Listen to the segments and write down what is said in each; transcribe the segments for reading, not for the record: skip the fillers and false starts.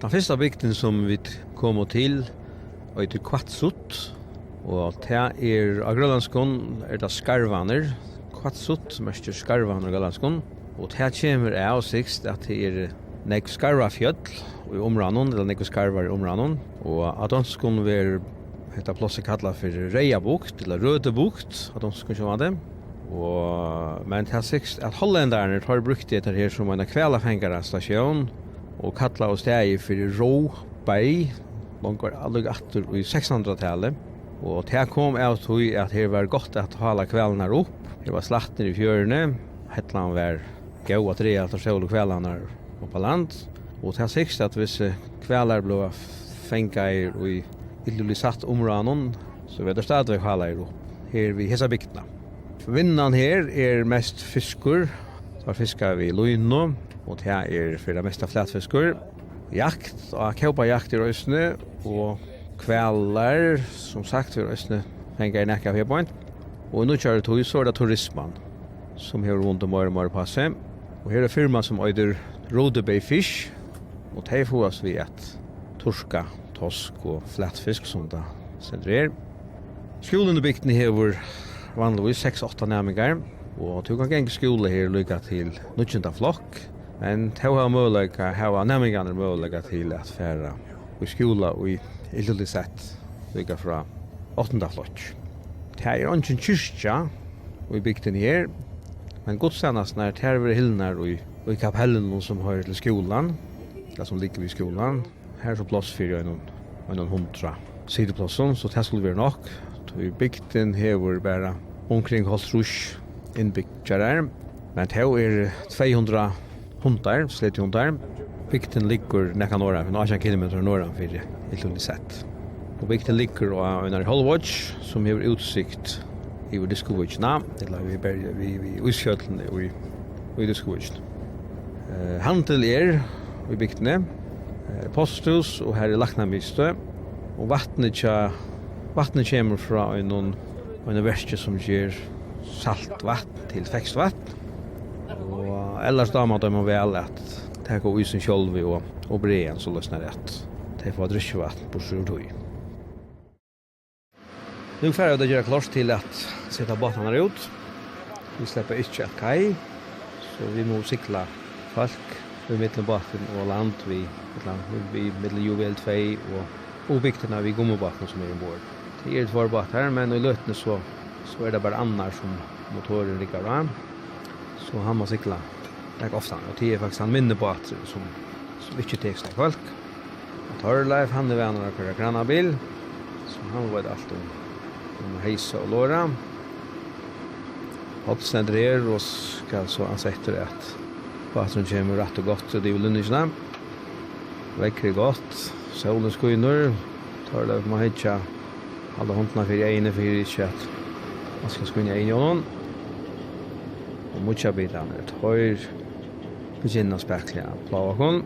Den första bygden som vi kom till heter Kvatsut. Og det av grønlandskon det skarvaner, Kvatsut, som er skarvaner av grønlandskon. Og det kommer av sikst at det nek skarvafjøll i områden, eller nek skarvar i områden. Og at danskon vil heta plåse kalla for Reiabukt, eller Rødebukt, at danskon kommer det. Og, men det sikst at holländarna har brukt det her som en kvelafengare stasjon, og kalla og steg for Råberg, langt aldrig atter i 600-tallet. Og det kom av til at det var godt at hala kveldene opp. Det var slatter i fjørene. Hetland var gau at rea til sol og kveldene opp på land. Og det sikst at hvis kvelder ble fengt i illulig satt områden, så var det stadig hala opp her vid hessa bygdene. Vinnan her mest fiskor. Så fiskar vi lujno, og det for det meste flatfiskor. Jakt, og kaupa jakt i røysene, og kvällar som sagt för oss hänga i näcka här point och nu kör det så det turismen som har runt om mer på sig och här är firma som heter Rodebay Fish och det får oss vi att torska, tosk och flättfisk som det sederer. Skolan i bygden här var vanligtvis 6-8 närmingar och tog en gång skola här lycka till 19 flock men det har möjlighet ha närmingarna möjlighet till att färra i skola och i illulig sett ligger fra 8. flott. Det ikke en kyrkja i bygden her, men godstjennast når det var hillnar og i kapellen som hører til skolan, det som ligger ved skolan. Her så plass for en 100 sideplassen, så det skulle være nok. I bygden her var bare omkring halvtrus innbyggjarar, men det 200 hundar, sletthundar. Bygden ligger nekka norra, 18 kilometer norra for illulig sett. Og bygden ligger av en Holwatch som har utsikt i Diskovitsjna, eller vi Uskjøtlene i Diskovitsjna. Handel i bygdene, posthus og her Laknamistø, og vattnet kommer fra en verste som gir salt vatten til fekst vatten. Og ellers da må man vel at det går isen sjølv og breen så løsner rett. Det får drysjevatten på surtøy. Nu får det gjøre klart til at sette båtene ut. Vi slipper ikke et kai, så vi må sikla folk i middelen båten og land vi middelen Juvel 2 og bygdene vi gommebåtene som ombord. Det et båter, men i løtene så det bare annar som motoren ligger av. Så han må sikla det ofta, og det faktisk en minnebåt som ikke tekst av folk. Og Torleif, han venner av hver granabil, så han vet alt om heisa og låra. Hoppsneder her, og skal så ansetter at båten kommer rett og godt til de lunnisene. Vekker godt, solen skuiner, Torleif må hitja alle hundene for ene, for ikke at man skal skuine ene og noen. Og mye bilene et høyr, begynner spekler av plavakon.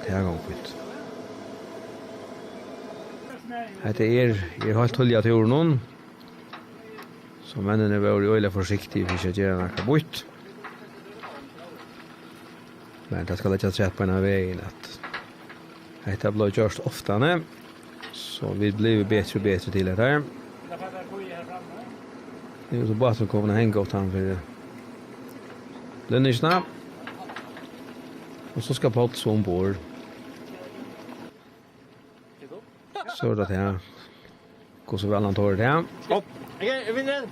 Det er gangfylt. Det helt tullig til jorden, så mennene var øyelig forsiktige for ikke å gjøre noe bort. Men det skal ikke trett på denne veien at dette ble gjort ofte, så vi blir bedre og bedre til dette her. Det så bare som kommer å henge opp han for lønnisene. Og så skal Paul så ombord. Så det her. Gå så vel han tar det her. Opp! Jeg vinner!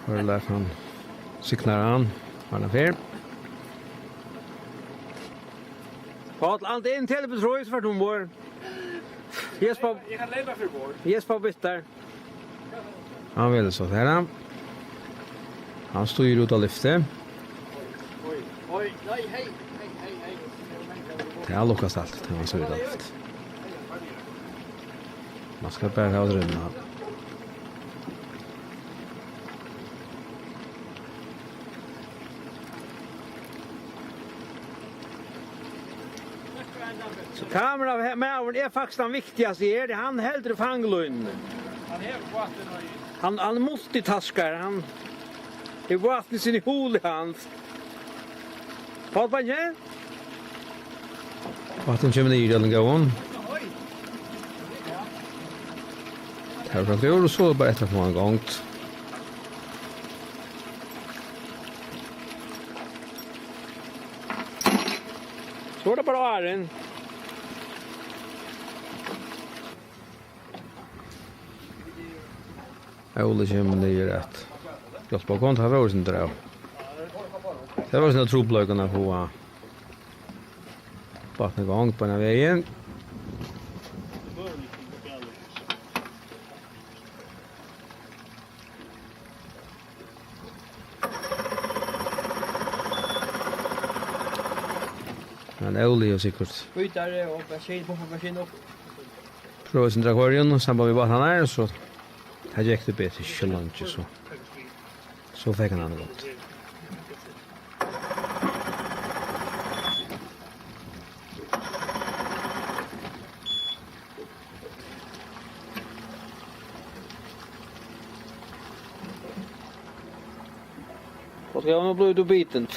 Tar det der han sykner han. Har han fer. Paul, allt in till betrojs för ombord. Yes, Paul. Jag kan leva för bord. Yes, Paul bitter. Han vill så här. Han står ju ut av lyftet. Oj, nej, hej. Det är lukas allt till man står ut av lyftet. Man ska bara ha drömma. Så kamera med är faktiskt den viktigaste här. Det han hellre fanglun. Han är vatten och Han multitaskar. Han är vatten sin hol i hans. Vad var det? Vatten kommer ner i den gången. Här från det så bara ett på en gång. Så är det bara Aron. Ole kommer ner rätt. Jag på kontra var det inte då. Det var såna troblökarna på vattnet gång på den vägen. Men Ole är säkert. bytare och maskin upp. Prøver sin drakvarien och samband med vattnet här så här gick det bättre så långt så fick han något. Vad ska jag nu bli du biten?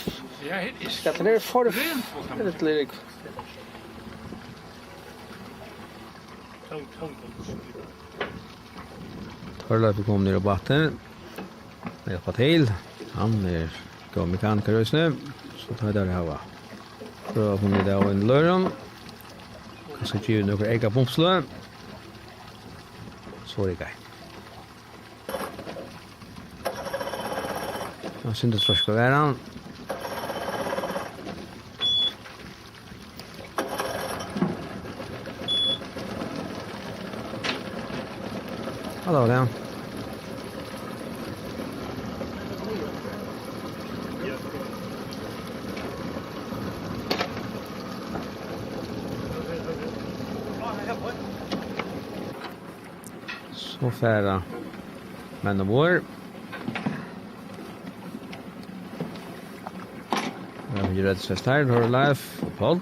Ja, det är Ska det ner för det lyrik. Törlar kom ner i vattnet. Hjälpa till. Han är gå mekaniker just nu. Så tar det här va. Pröva att få ner det av en lörren. Kanske ge några egna pumpslö. Så är det grej. Jag syns det ska vara han. Hallå där. Så färra. Men de var. Jag har ju rätt så starkt har live på Paul.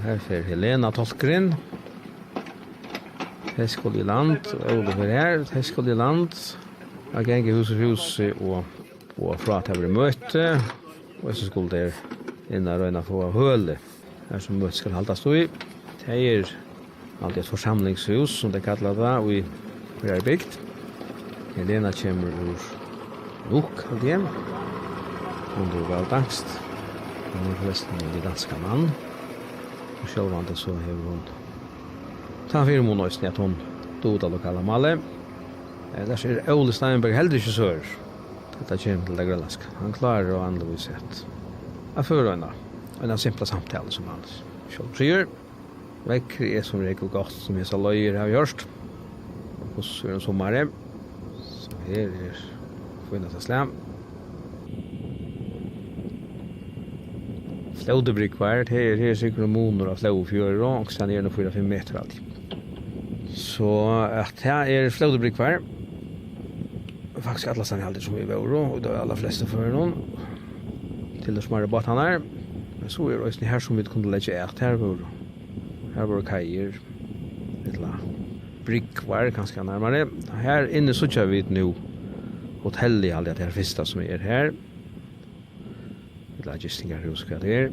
Här för Helena Tolkgren. Häskol i land, Ole för här, Häskol i land. Jag gänger hus och fra att det blir möte. Och så skulle det innan röna få höle. Här som möte ska hållas stå i. Det är alltid ett församlingshus som det kallar det och i är byggt. Helena kommer ur Nuuk igen. Hon är väl danskt. Hon är förresten en danska man. Och självande så har hon ta för månader att hon döda lokala malle. Där är Ole Steinberg heller inte så här. Det kommer till det grönländska. Han klarar och andra sätt. Jag för en simpla samtal som han själv säger. Väck är som regel gott som jag sa löjer har gjort. Och så är det sommar. Så här är finnas slam. Flådebrygg var det här är säkert månader av flådfjör och sen är det 4-5 meter alltid. Så att här är flådebrygg var. Faktiskt alla sen alltid som vi var och då alla flesta för någon till det smärre båt han är. Men så är det här som vi kunde lägga att här var kajer. Lilla brygg var ganska närmare. Här inne så kör vi nu hotell i allt det här första som är här. Logistingarhus ska det är.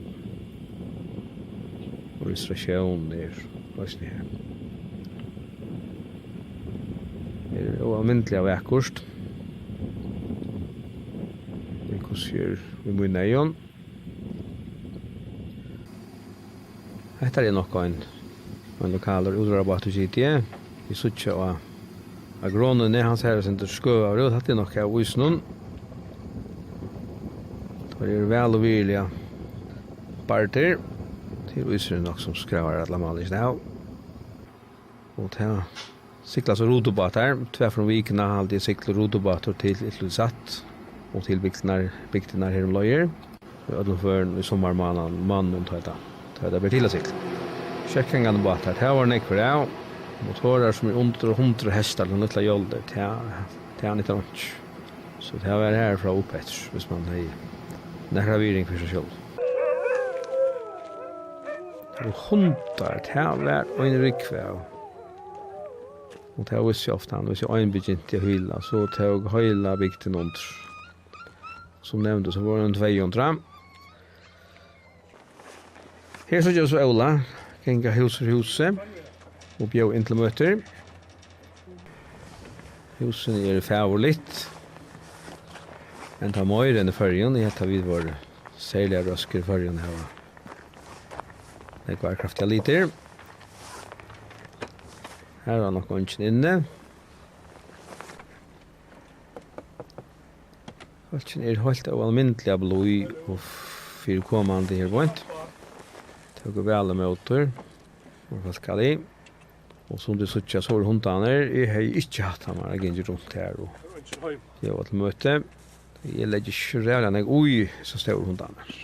Och restauration där. Vad är det här? Det är oavmentliga väckost. Vi kostar vi må nejon. Detta är nog en lokal utrabatt i vi sucha och agronen är hans här center skö och det är nog av visnon. Det är väl och vilja parter till visar nog som skrävar alla malis now. Och här cyklas och rotobat här två från viken har alltid cyklar rotobator till satt och till bygden här i Lojer. Och då för sommarmannen tar det blir till att cykla. Checkingan båt här var nek för det. Motorer som är under 100 hästar och lilla jolder till han inte lunch. Så det här är här från Opets hvis man har Nära viring för sig själv. Och hundar, det här var en rikväg. Och det var så ofta, hvis jag einbegynt i hylla, så tog höjla bygden under. Som nämnde så var det en 200. Her så gjør så Ola, genga hus for huset, og bjør inn til møter. Husen er favoritt. Men ta mer enn i førjen, jeg tar vid vår særlige røsker i førjen her. Det var kraftiga liter. Her var nok ønsken inne. Ønsken er helt almindelig av blod og fyrkommende her vant. Det går vel med åter. Og hva skal det? Og som du sier så er hundene her. Jeg har ikke hatt ham her. Jeg går rundt her. Jeg var til møte. Jeg legger ikke rævlig. Oi, så står hundene her.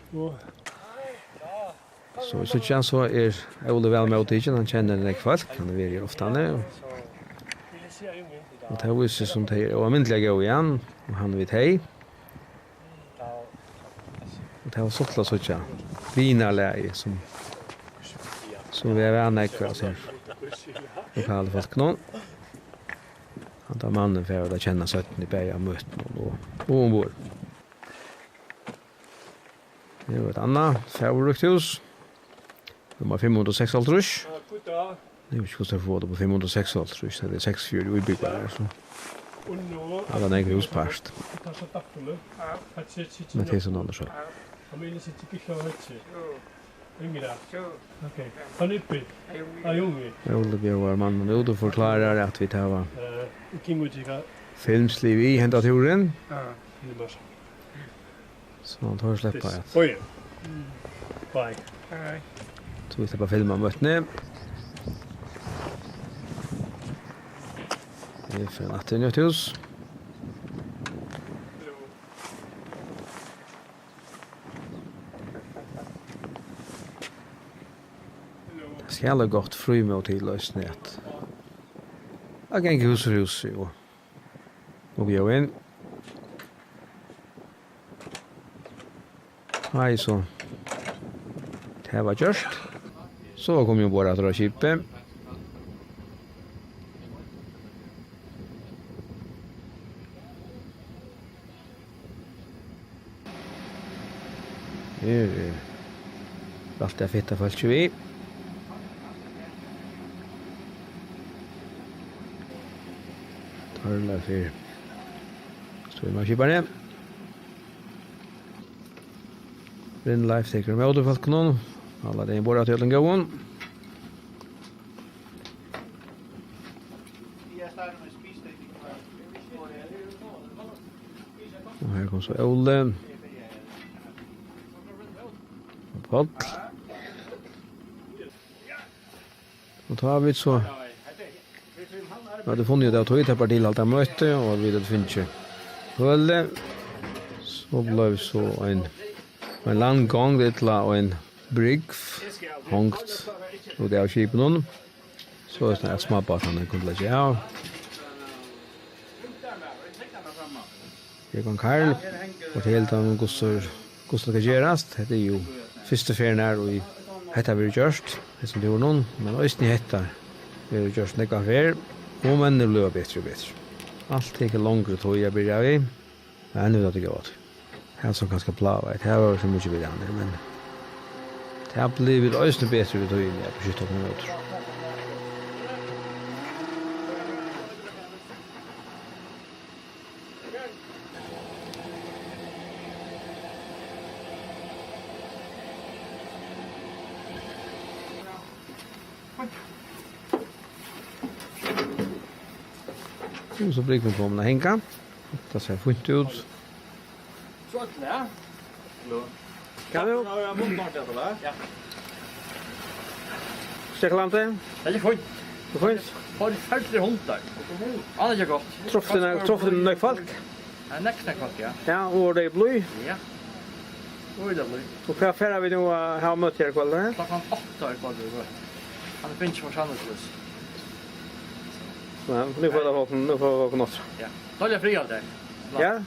Så i suttjan så er Ole vel med åter. Han kjenner en folk. Han er veldig ofte han er. Og det er viser som det er almindelig å gå igjen. Og han vet hei. Og det var sottla suttja. Vinarleie som vi er vänner kvar så. Lokala folk nå. Han tar mannen för att känna sötten i bäja mött och ombord. Det var ett annat favorithus. Nummer 506 altrus. Det är ju skulle få det på 506 altrus. Det är 64 i byggbar så. Alla nej huspast. Men det är sån andra så. Okej. Han är uppe. Ja, junge. Olle Bjørvar mannen och förklarar att vi tar filmsliv i hända turen. Så han tar släppa att. Oj. Bye. Så vi släpper filma mötne. Det är för natten i ett hus. Skjälla gott fri med till lösnet. Jag kan hus för hus och vi är in. Hej så. Det var just. Så kom ju bara dra skipet. Allt är fitta folk vi. Tarla för. Så vi måste bara. Rin life taker med åter folk någon. Alla det är bara till den gången. Och här kommer så Olle. Paul. Och tar vi så. Ja, det funnit att ta på till allt det möte och vi det finns ju. Väl så blev så en lång gång det la en brigg hongt och det är skipen någon. Så är det små på han kunde lägga ja. Jag kan Karl och helt han Gustav ska göras. Det är ju första färden här och heter vi just det som det var någon men östni heter vi just det kan vara och men det blir bättre och bättre. Allt tar längre tid jag börjar vi. Men nu det går. Här som ganska blåa. Det här var så mycket vidare men det har blivit östni bättre då in jag på 17 minuter. Så blir vi på med hänga. Det ser fint ut. Så att ja. Kan du? Ja, mot det eller? Ja. Steklante? Det är fint. Det finns. Har du fällt hundar? Alla är gott. Troffade några folk. Ja, nästa kort ja. Ja, och det är blod. Ja. Oj då blod. Och för affärer vi nu har mött här ikväll. Klockan 8 är kvar då. Han finns för Sandnes. Ja, nu får jag vakna något. Ja. Då är jag fri av dig. Ja?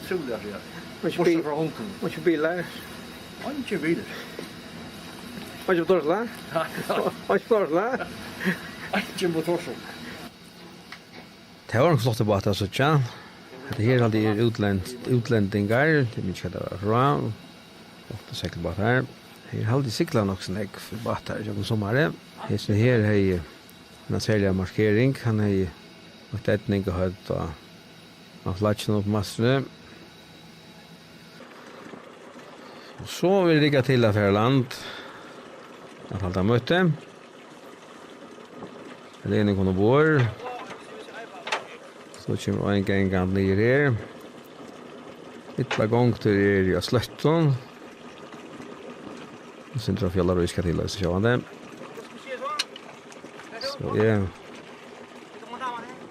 Otroligt fri. Bortsett från Hongkong. Och inte bilar. Inte bilar. Och inte motorsla. Och inte motorsla. Inte motorsla. Det var en flott båt alltså, tja. Det här hade utländingar, det är mycket det var bra. Och segelbåt här. Här hade cyklar också en för båt här i sommaren. Så här är en särskild markering. Han har varit ätning och hört av flatchen upp massor. Så vill ligga till att här land. Att halta möte. Det är en gång ombord. Så kommer en gång ner här. Ytla gång till i Slötton. Och sen tror jag fjällar och ska till att se det. Så jag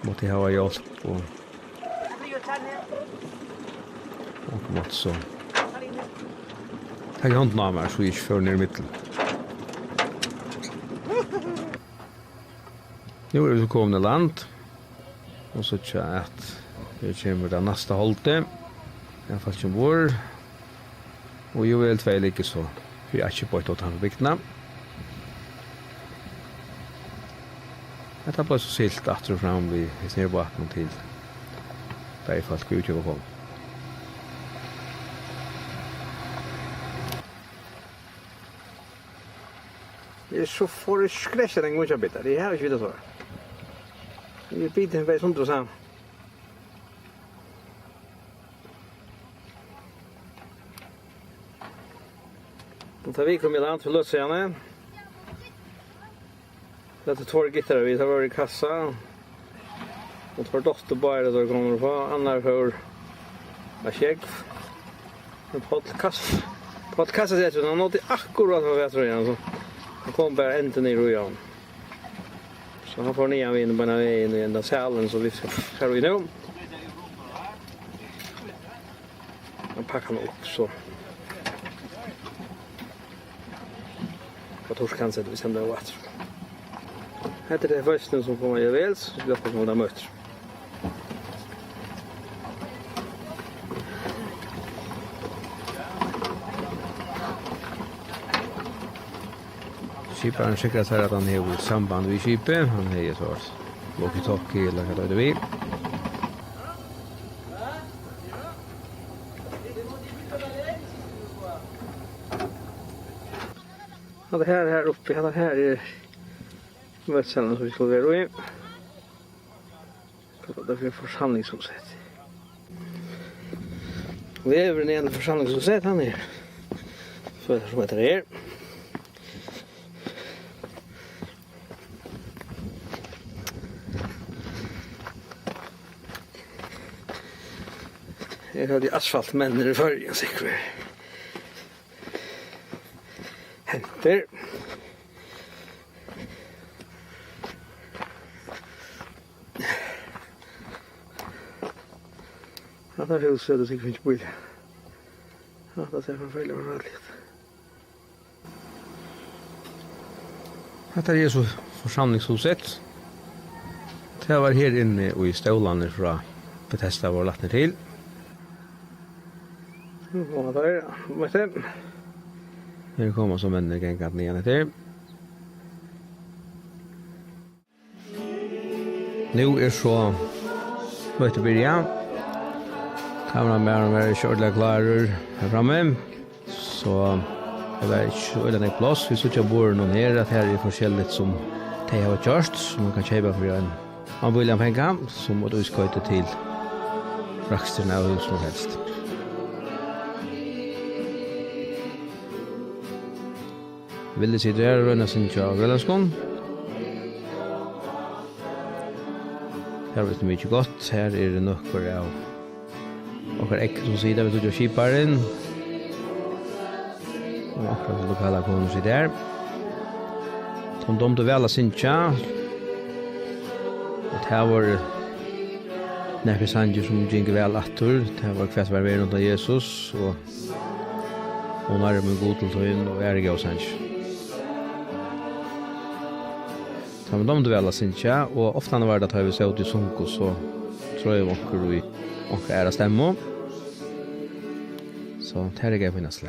måste ha hjälp och måste så. Jag har inte namn så jag för ner i mitten. Nu är vi så kommande land. Och så tja att vi kommer till nästa hållte. I alla fall som vår. Och ju helt fel ikke så. Vi er ikke på et åttan for bygdene. Dette ble så silt at og fram vi snirbaten til der folk utkjøper på. Det är så för skräcksen en gång bitar. Det här är ju det så. Det är biten väl sånt så. Och tar vi kommer land för lösarna. Det är två gitarr vi tar var i kassa. Och för dotter bara då kommer på andra för att check. En podcast. Podcast är det något akkurat vad jag tror igen så. Han kom bara inte ner och igen. Så han får ner in på den i den salen så vi ska vi nu. Han packar upp så. På torskan sätter vi sen det åt. Här är det första som kommer jag väl så vi får några möter. Skiparen skickar så här att han har samband vid skipet. Han har så här walkie-talkie eller vad det vill. Ja, det här uppe, det här är mötescellen som vi ska vara i. Det är församlingshuset. Vi är över den ena församlingshuset han är. Så är det som heter det här. Jag hade asfaltmänner i förrän säkert. Hämter. Ja, där är huset och säkert finns bil. Ja, det ser förföljer mig väldigt. Detta är så församlingshuset. Det var här inne och i stålarna från Bethesda var lagt ner till. Ja, där är det. Här kommer som en gängat ner till. Nu är så möte börja. Kameramän är körda klarar här framme. Så det var inte öden i plats. Vi såg att bor någon här att här är forskjelligt som de har kört som man kan köpa för en anbörjan pengar som du ska ut till fraksterna och hur som helst. Vill du se det här röna sin tjag Velanskon? Här vet det mycket gott. Här är det nöcker av och ägg som sida vi tog och kiparen. Och akkurat lokala kommer sig där. Som de väl har syntja. Och här var nära sanger som gick väl attor. Det var kvärt var runt av Jesus. Och hon är med god till tøyen och är och sanger. Som de väl har syntja. Och ofta när var det att vi så ut i sunko så tror jag att vi är stämma. Så det är det nästan.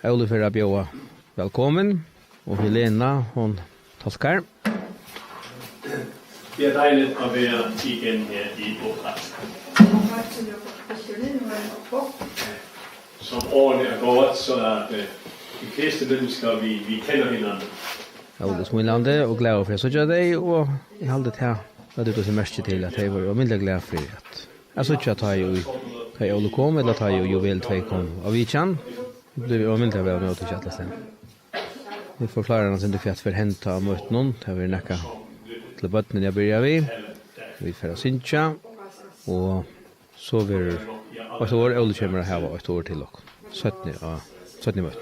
Ole för att bjuda välkommen och Helena hon tolkar. Det är dejligt att vara igen här i Åkras. Som åren är gått så att de flesta människor vi känner varandra. Ole smilande och glad för att så dig och I hade det här. Det du så mest till att jag var mindre glad för att. Alltså jag tar ju Kai Ole kom eller tar ju väl 2 kom av Vichan. Det var mindre väl med att chatta sen. Vi förklarar oss inte kvart för hämta mot någon. Det var näka till botten jag börjar vi får syncha och så vi och så var Ole kommer här var ett år till och 17 mot.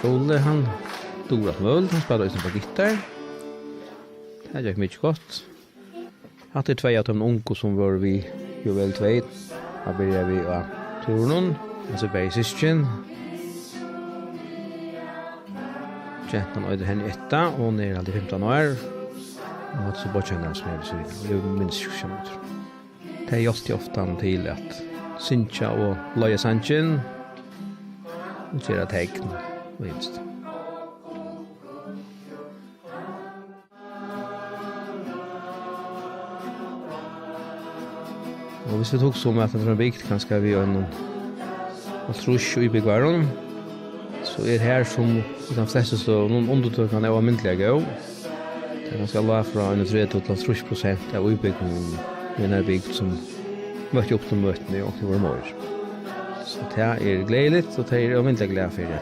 Ole han dorat mål, han spelar just på gitarr. Det gick mycket gott. Hade 2 av de unga som var vi ju väl 2. Här börjar vi av turnon, alltså basisten. Jentan öde henne 1 och hon är alltid 15 år. Och så bara känner han som är så vidare. Jag minns 20 minuter. Det är just ofta till att syncha och löja sanchen. Och göra tecken. Just. Och hvis vi tog så med att den är byggt kanske vi gör någon trusch i byggvaron så är här som de flesta så någon undertök kan vara myntliga gå. Det är ganska lågt från 1,3 till 30% av utbyggnaden i den här byggt som mötte upp till möten och till vår mor. Så det är glädligt och det är myntliga glad för det.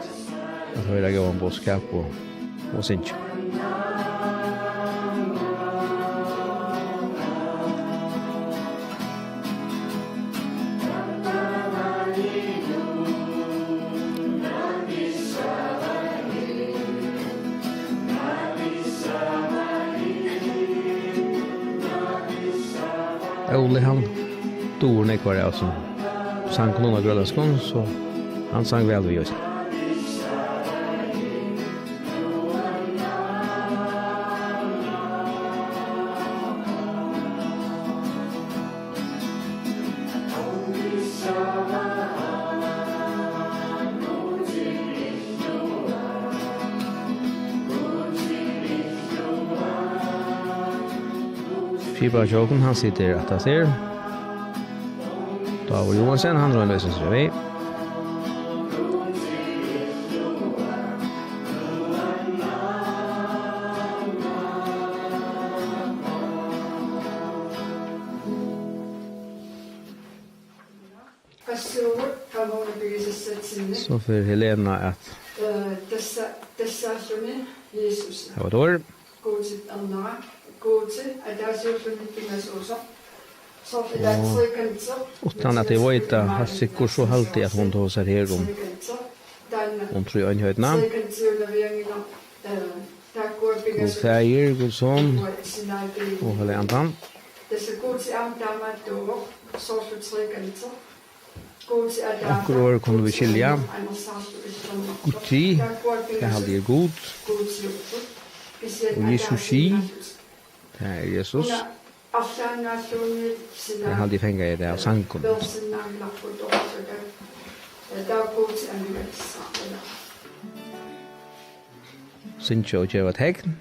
Att höra gå om boskap och synch. Ole han dorne kvar jag som sang någon av grölanskon så han sang väl vi oss. Kiba Joken han sitter att där. Då var Johansson han rör lösa sig vi. Så för Helena att dessa Jesus. det var då. God til andre, god til, at der er selvfølgelig ikke også. Så det er 3 kanter. Utan att det var inte har sikkert så alltid att hon tar sig här om tror jag inte namn. God färger, god son och hela antan. Det är god til am damer då, så för 3 kanter. Akkurat kunde vi skilja. God tid, det hade jag god. Och Jesus i, det är Jesus. Jag hade fängat det av sankon. Syncho och Jeva tecken.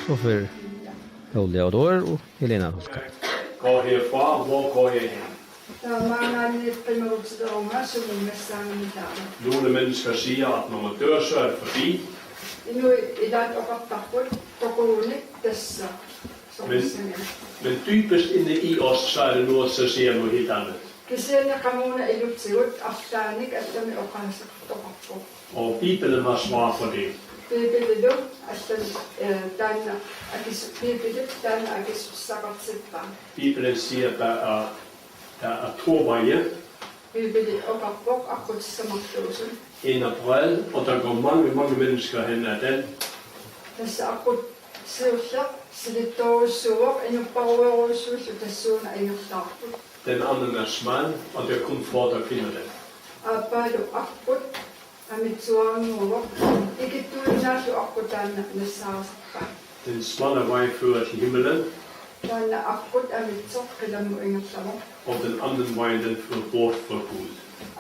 Så för Olja och Dår och Helena Hulkar. Gå herfra, hvor går jeg hen? Der er mange lidt primærlige unger, som er med sammen med dig. Nogle mennesker siger, at når man dør, så er det forbi. Nu i dag og bakgrund, der går hun ikke disse, som Men- Men dybest inde i os, så er det noget, så siger noget helt andet. Kasi nakamuna ilupsiut, aftanik at dami okansak tokakko. Og Bibelen har svar på det. Bibili do, at den akis bibili den akis sakatsippa. Bibelen siger, at der er to veje. Bibili okakko akut samaktosen. En er bred, og der går mange mennesker hen ad den. Tässä akut siussa, silitto suok, en jo paueroisuus, ja tässä on en jo tahtu. Den anden er smal, og det er kun få, der finder den. Apado akut, amit suannuo, ikke tuinasu akut tänne ne saasakkaan. Den smalle vej fører til himmelen, Tänne akut amit sokkelamu ingattamo. og den anden vej, den fører bort fra Gud.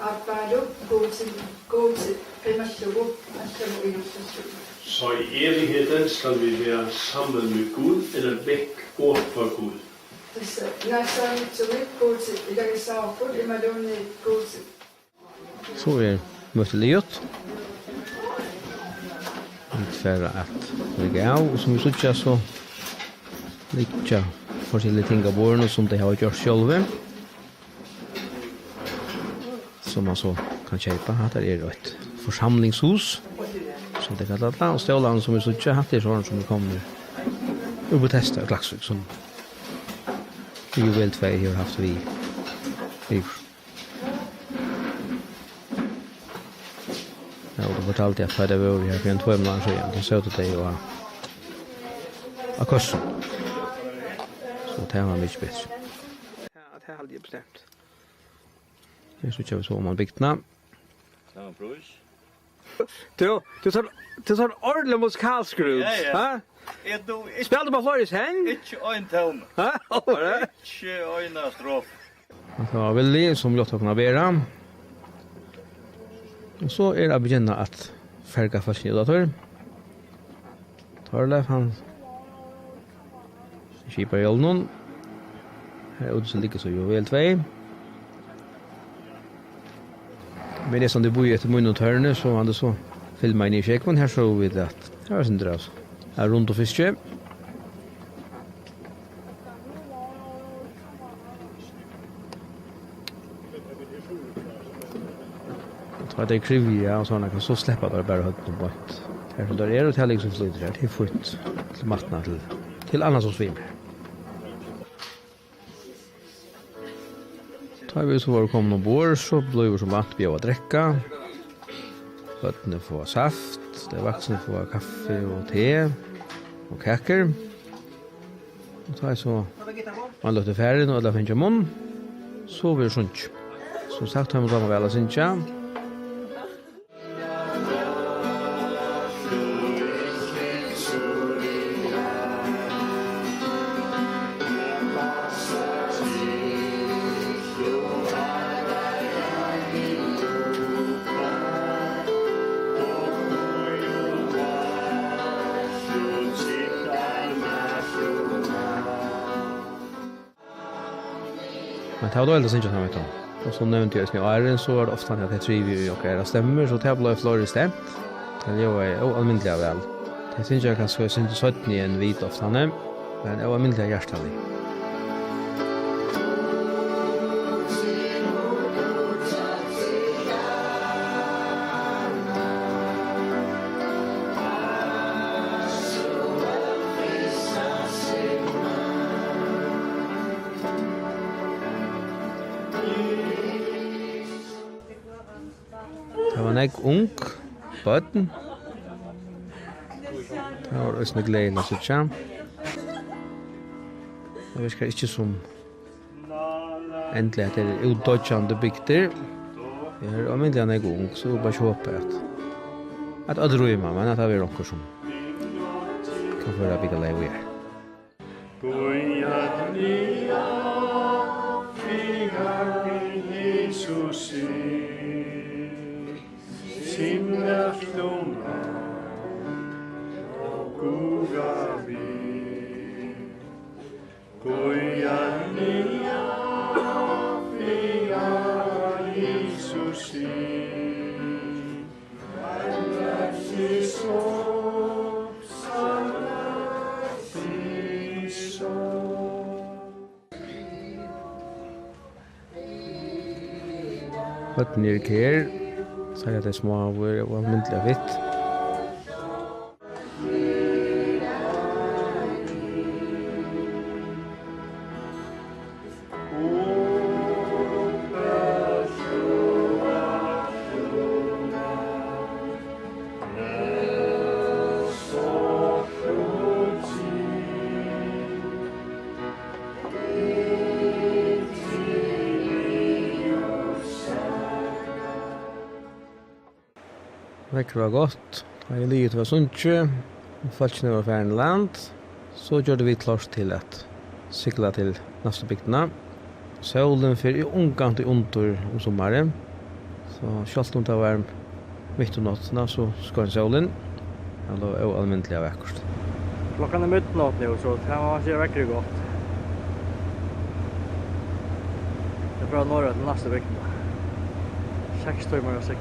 Apado gootsi, primassugu, attamu ingattamu. Så i evigheden skal vi være sammen med Gud, eller væk bort fra Gud. Tässä näissä on nyt se gootsi, idag saakut, imadonni gootsi. Så mötte Liot. För att lägga av och som vi såg så lika forskjellige ting av borden som de har gjort själva. Som man så kan köpa. Här är ett församlingshus som det kallar det. Och stålarna som vi såg här är sådana som kommer upp och testar Klaxvik som vi ju väl två har haft vi. Ja, och då fortalte jag att det var vi här för en 2 månader sedan. Då såg det ju av kursen. Så det var mycket bättre. Ja, det hade jag bestämt. Jag så kör vi så om man bygtna. Du tar ordentlig musikalskrud. Ja, ja. Ha? Ikke Spelte på Floris Heng? en tone, Ha? Var det? ikke en strof. Det var Willy som låt kunna bära. Och så är det att begynna att färga fascidator. Torleif han skipar i någon. Här ute så ligger så ju väl 2. Men det som det bor ju ett mun och hörne så han det så filma in i checkman här så vi det. Här är syndras. Här runt och fiske. Så det är krivia och såna kan så släppa där bara högt och bort. Här så där är det liksom flyter där till fot till matna till annars som svimmar. Tar vi så var komna ombord så blir vi som att bjöd att dricka. Fötterna får saft, det vuxna får kaffe och te och kakor. Och tar så man låter färden och alla finns mun så blir det sånt. Som sagt har man då väl att synja. Men det var då äldre inte som vet om. Och så nämnde jag att Iron så är det ofta att det trivi och era stämmer så det blir Floris stämt. Det är allmäntligt väl. Det syns jag kanske syns så att ni en vit ofta men det var allmäntligt hjärtalig. Det var en ung bøtten. Det var også en glede å sitte. Det virker ikke som endelig at det er utdødjende bygder. Jeg er omvendt en ung, så bare kjøper at det drømmer, men at det er noe som kan få bygge lei vi er. Simna flomma, goda vi Vatten är kär. Säger att det är små och myntliga vitt. Vekker var godt. Da jeg livet var sunnkje, og falskene var færre land, så gjorde vi klart til at sykla til neste bygdene. Solen fyrir ungant i under om sommaren, så selv om det var midt om nattene, så skar solen. Det var jo almindelig av vekkert. Klockan är midnatt nu så det var så verkligen gott. Det är bra norra till nästa vecka. 6 timmar och 6.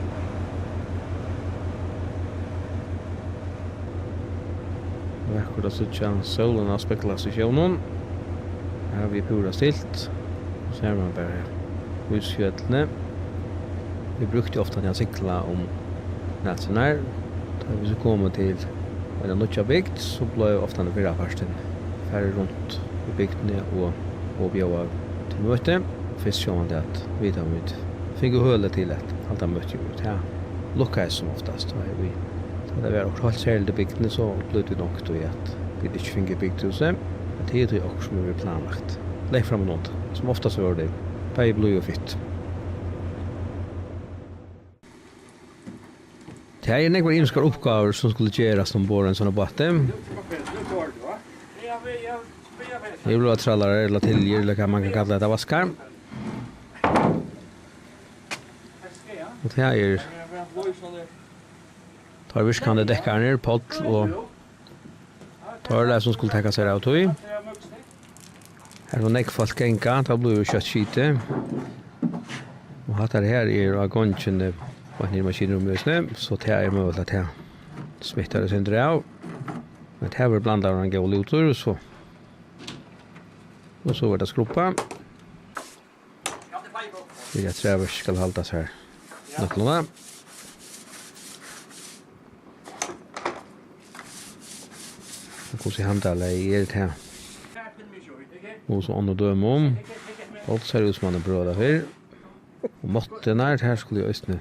Vekkert att sitta solen och speklas i sjøvnen. Her har vi pura stilt. Så her man bare husfjöllene. Vi brukte ofta til å sykla om natten her. Da vi så kommer til en nødja bygd, så ble ofta den fyrre parsten færre rundt i bygdene og bjøva til møte. Først ser man det at vi tar møte. Fikk jo høle til at alt er møte ut. Ja, lukka som oftast. Da det var helt særlig til bygdene, så ble det nok til at vi ikke finner bygdhuset. Det er jo også som vi planlagt. Legg fram noe, som oftast var det. Bare blod og fitt. Det er nekvar innskar oppgaver som skulle gjøres ombord en sånn båt. Det er trallare eller tilger, eller hva man kan kalla det vaskar. Og det er tar virkande dekkarner, poll og tar det som skulle tekka seg av tog. Her var nekfalt genka, da blir jo kjøttskite. Og hatt her av gongen på en maskinrumløsene, så det er mulig at jeg smittar det syndre av. Men det var blandet av en gål utor, og så var det skruppa. Det er trever skal haldas her nøklene. Og hvordan handler jeg det her. Og så andre døme om. Alt ser ut som man er brød her. Og måtten her skulle jeg østene.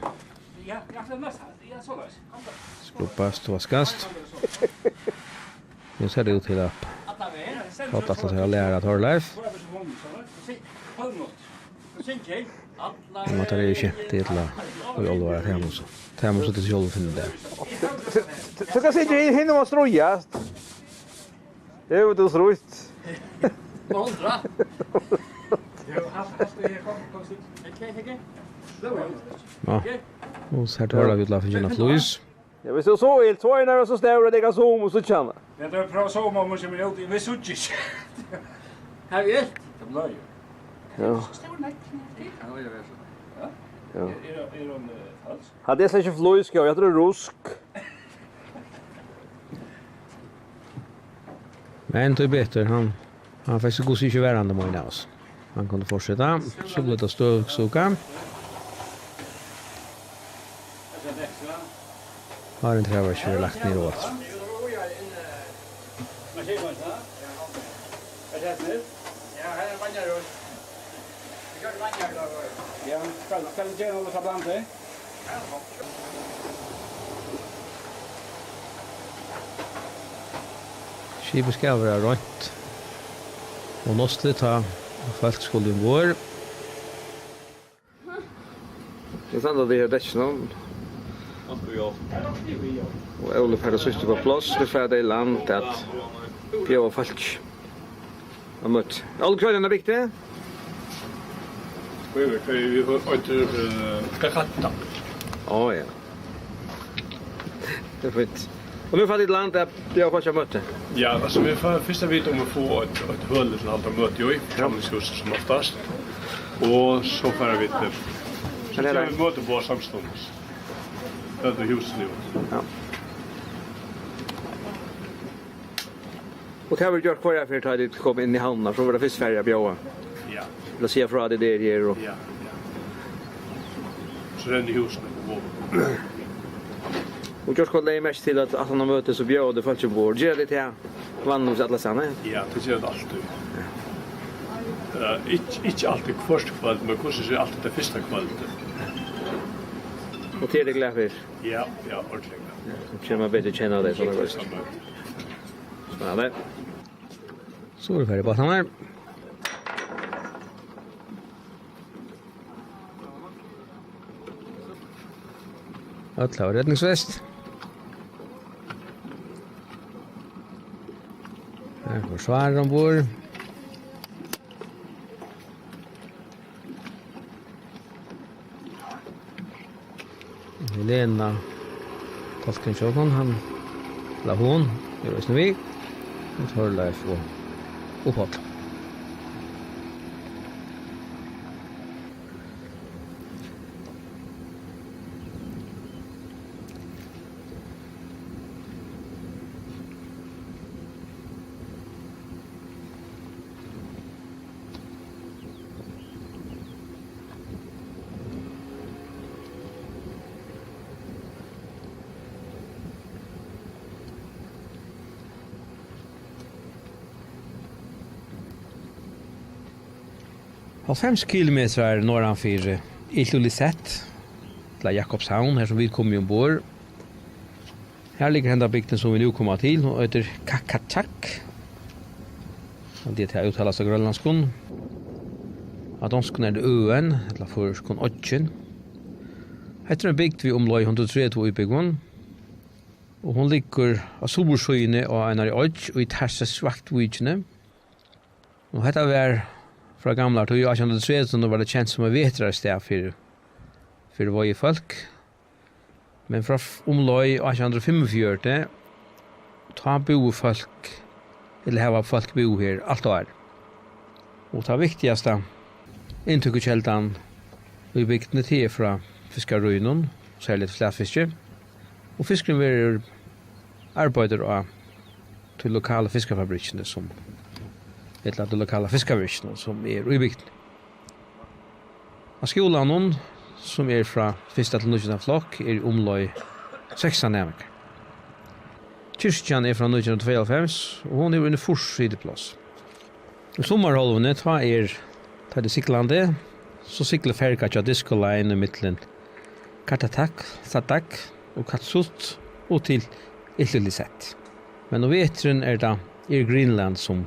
Skruppast og vaskast. Nu ser det ut til at fått at det er lærer av Torleif. Men det er jo ikke til å gjøre det her også. Det er også til å finne det. Så kan jeg sitte hinne og strøyast. Det er jo det strøyt. Måndra. Ja, og så her Torleif utla for Kjenneth Louis. Ja, hvis du så helt, så er det så større at jeg kan zoome og så kjenne. Det är bra så man måste med ut i Vesutjis. Har vi ett? Det blir ju. Ja. Ja. Är de alls? Hade jag släckt flöjska, jag tror rusk. Men det är bättre, han faktiskt går sig inte värande med oss. Han kunde fortsätta, så blev det stövsuga. Har en trävars vi lagt ner åt. Ja, här är vanjar. Ja, ska du göra något bland det? Skipet skal være rønt. Og nå skal det ta folk skulle i vår. Det er sant at det er det ikke noen. Og Ole færre syster på plass, vi færre i land til at bjør og folk har møtt. Alle kveldene er viktig? Vi har inte kakatta. Ja. Det är fint. Och nu får ett land där jag kanske mötte. Ja, alltså vi får första vet om att få ett höll till allt möte ju i framhuset som oftast. Och så får vi det. Så det är vi möter på samstundes. Det är huset nu. Ja. Och kan vi göra kvar för att det kom in i hamnar så var det först färja bjöa. Ja. Då ser jag från det där här och Ja. så renner husen på våren. Och jag skulle lägga mest till att han har möte så bjöd det folk bord. Gör det till vann hos alla sanna. Ja, det gör det alltid. Inte alltid första kväll, men kanske alltid det första kvällen. Och till det glad för. Ja, ordentligt. Så känner man bättre känna det såna gånger. Spännande. Så är det färdigt på han här. Alla har räddningsväst. Här får svar ombord. Helena Tolkensjåkon, han la hon, gjør oss vi. Og Torleif og opphold. Av 5 kilometer norranför Iltulisett, till Jakobshavn, här som vi kommer ombord. Här ligger hända bygden som vi nu kommer till, och heter Kakachak. Det här uttalas av grönlandskon. Av danskon är det Øen, eller förskon Odgen. Här är en bygd vi omlai 103 i bygden. Og hon ligger av solskyene og en av Odg, og i terse svaktvidgene. Og dette var fra gamla tog 1813 var det kjent som en vetrare sted for varje folk. Men fra omlai 1845 ta bo folk, eller hava folk bo her alt år. Og ta viktigaste inntukkekjeldan i bygdene til fra fiskarøynen, særlig slætfiske. Og fiskeren var arbeider av til lokale fiskefabrikkene som eller de lokala fiskavirkene som i bygden. Av skolan som fra 1. til 9. flokk omlai 16 nærmere. Kyrkjan fra 1992, og hun under forsideplass. I sommerholvene ta det siklande, så sikler ferga til diskoleien i middelen Kartatak, Satak og Katsut og til Iltulisett. Men og vetren det Greenland som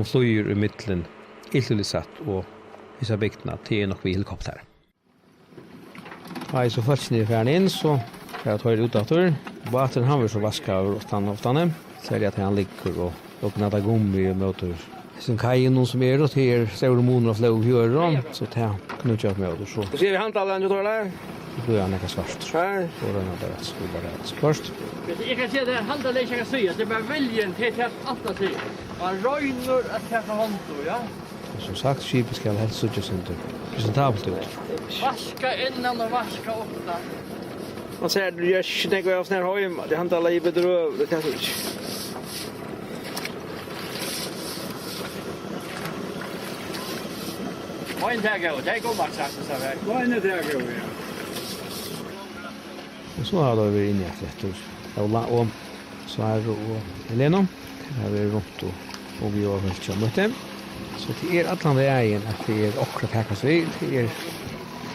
flyger i middelen Iltulisett og vissa bygdene til nok vi helikopter. Så først nere ferden inn, så jeg tar det utenfor. Baten han vil så vaske av oftane. Så det at han ligger og åpner det gummi og møter sin kajen som og til store måneder og fløy hører, så det kan ikke ha med. Så ser vi handtallen, du tror det? det blir han ikke svart. Så det er rett først. Jeg kan si at det handler ikke å si, det er bare viljen til at alt å si. Man røyner at det er håndtog, ja. Som sagt, skipet skal helst suttje sinter presentabelt ut. Vaska innan og vaska ofta. Man ser du gör inte tänka jag snär hem. Det handlar i bedröv, det kan jag inte. Vad är det gå? Det går bara sagt så här. Vad är det gå, ja? Og så har vi inne etter og så og Helena. Her vi rundt og vi har vel ikke møtt dem. Så det atlan veien at det akkurat pekast vi.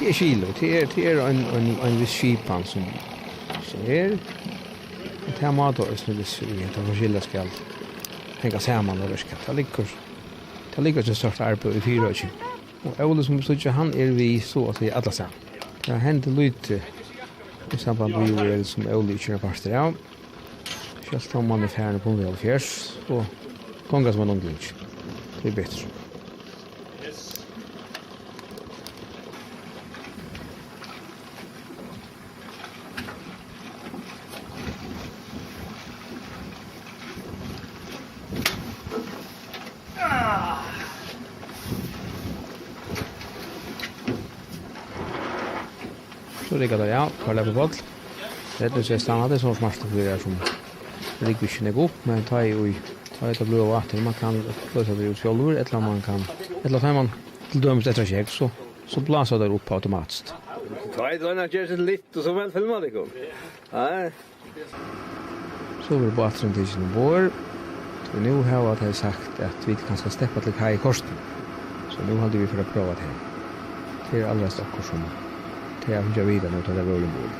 Det kilo. Det en viss skipan som og det mat og hvis vi tar forskjellig skal henge sammen og røske. Det ligger til størst arbeid i 4 år. Og Ole som bestod han vi så at det alle sammen. Det hendte lite i samband med jorden som Ole ikke parster av. Kjølt om man færende på 1,5 og konga som man omglinger. Det bedre. Så ligger det, ja, Karl på boll. Det er stannet, det er sånn smart for det som ligger ikke opp, men ta i det blå vatten, man kan blåsa det ut själv, eller man kan, eller tar man till döms etter kjek, så blåser det opp automatiskt. Två dagar görs det lite och så väl filmar det kom. Nej. Så var båten till sin bord. Och nu har jag sagt att vi kan ska steppa till kaj i korsten. Så nu hade vi för att prova det här. Det är allra stockor som det är jag vidare mot det där rollen bord.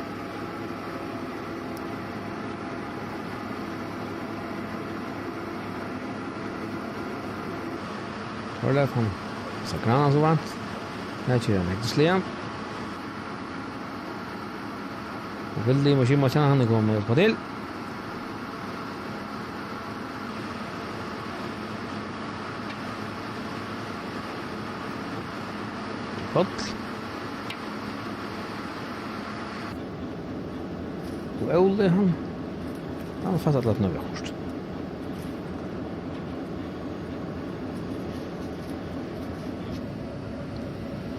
Var det från så grann så vant. Jag kör den till sliam. Och vill det måste man känna han kommer på till. Gott. Och Ole han har fattat att något först.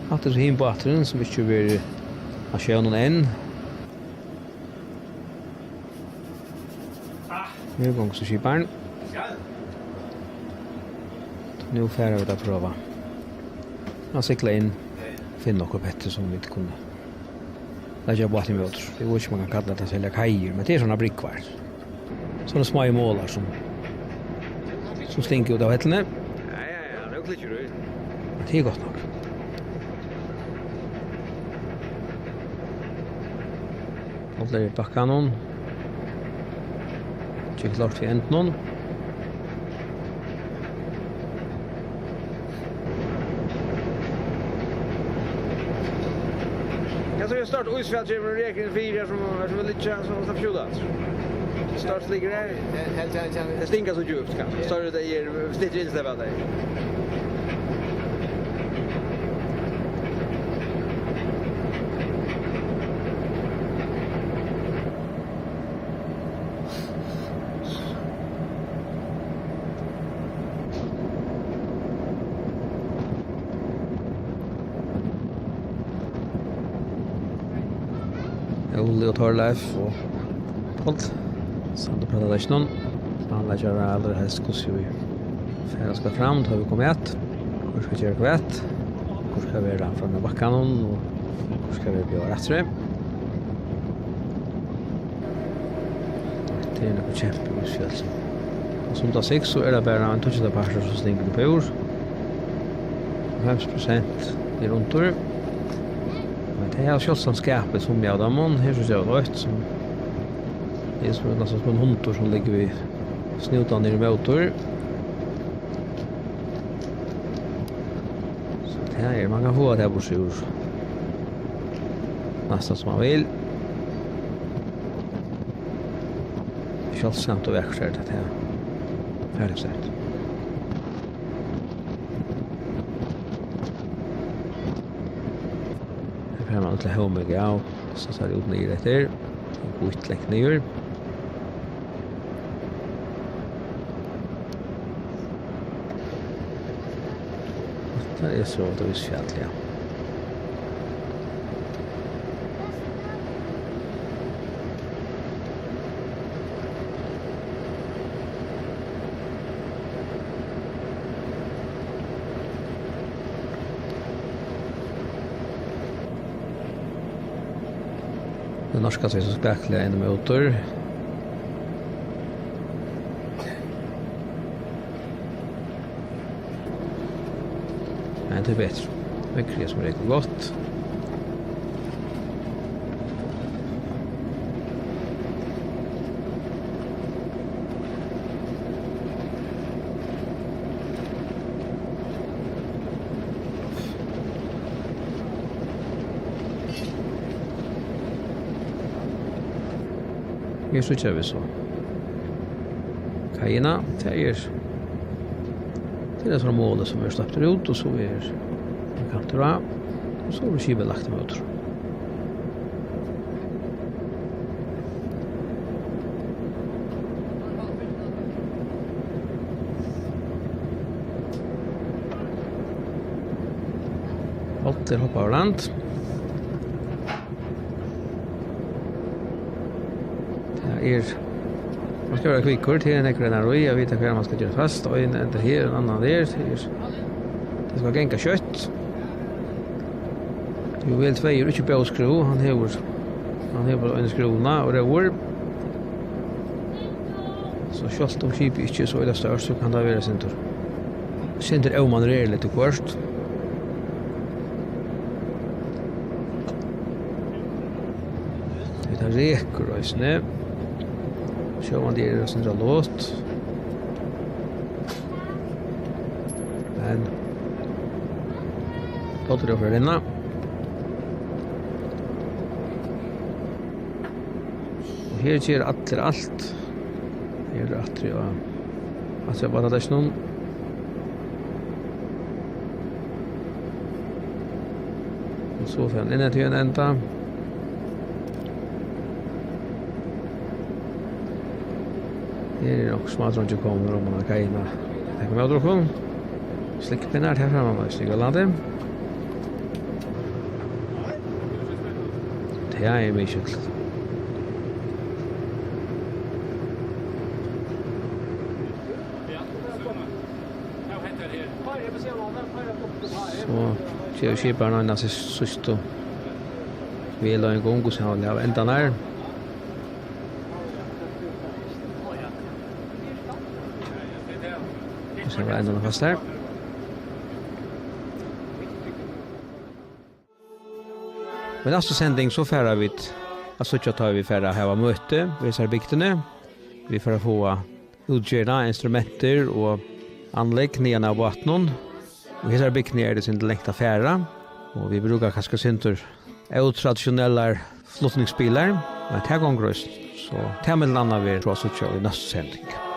Att det är hin på atren som inte vill ha någon än. Nu gång så skiparen. Nu färre vi att prova. Jag cyklar in, finna något bättre som vi inte kunde. Lägga på atren med oss. Det går inte man kan kalla det att sälja kajer, men det är sådana brickvar. Sådana små målar som stinker ut av hättelne. Ja, det är klart ju. Det är gott nog. Håller i backanon. Det är klart för äntnon. Jag så start Uisfjällsjäveln och räkningen 4 som är lite chans som ska fjuda. Start ligger där. Det stinker så djupt kanske. Start det ger lite ilsläpp av dig. Ole och Torleif och Holt. Samt pratar där någon. Han lägger aldrig helst kurser. Färra ska fram, tar vi kommer ett. Hur ska jag göra vet? Hur ska vi ran från backan och hur ska vi göra rätt det? Det är något kämpeusfjälls. Och som tar 6 så är det bara en touch av pastor som stinker på ur. 50% i runtor. Det är kjølsanskapet som jag damon, her så ser det rødt som det er som nesten som en hundtor som ligger vid snutan i motor. Så det här man kan få det här på sig nästan som man vill. Kjølsamt och verkställt det här färdigställt. Här man till hemma gå så ser det ut ner där. Gott läck ner. Det är så det är fjälliga. Det norska sig så spekliga in i motor. Men det är bättre. Mycket som är riktigt gott. Vi så kör vi så. Kajina, det är sådana mål som vi släpper ut och så är kan dra och så är det skivlagt motor. Allt hoppar land. Man ska göra kvickor till en ekran och jag vet hur man ska göra fast och en där här en annan där. Det ska gänka kött. Jo vel tveier, ikke bauskru, han hever en skruna og røver. Så selv om skipet ikke er så illa størst, så kan det være sinter. Sinter er man reder litt kvart. Det er reker og snø. Så man det er sinter låt. Men låter det for inna. Og her gjør alt. Her er at jeg bare hadde ikke noen. Og så får han inne til en enda. Her er nok smadron ikke kommer om man har kajina. Det kommer jeg å drukke. Slikkpinner her fremme med Stigaladet. Det er mye kjøtt. Så kjører skiperen og innan sist og vi la en gang og så har vi av enda nær. Og så var enda fast her. Men nästa sändning så färra vi alltså så tar vi färra här var möte vi ser bygtene. Vi får få utgöra instrumenter och anlägg nere av vattnen. Vi ser bygtene är det sin längta färra och vi brukar kanske synter traditionella flottningsbilar men här gånger så tar vi landa vi tror så i nästa sändning.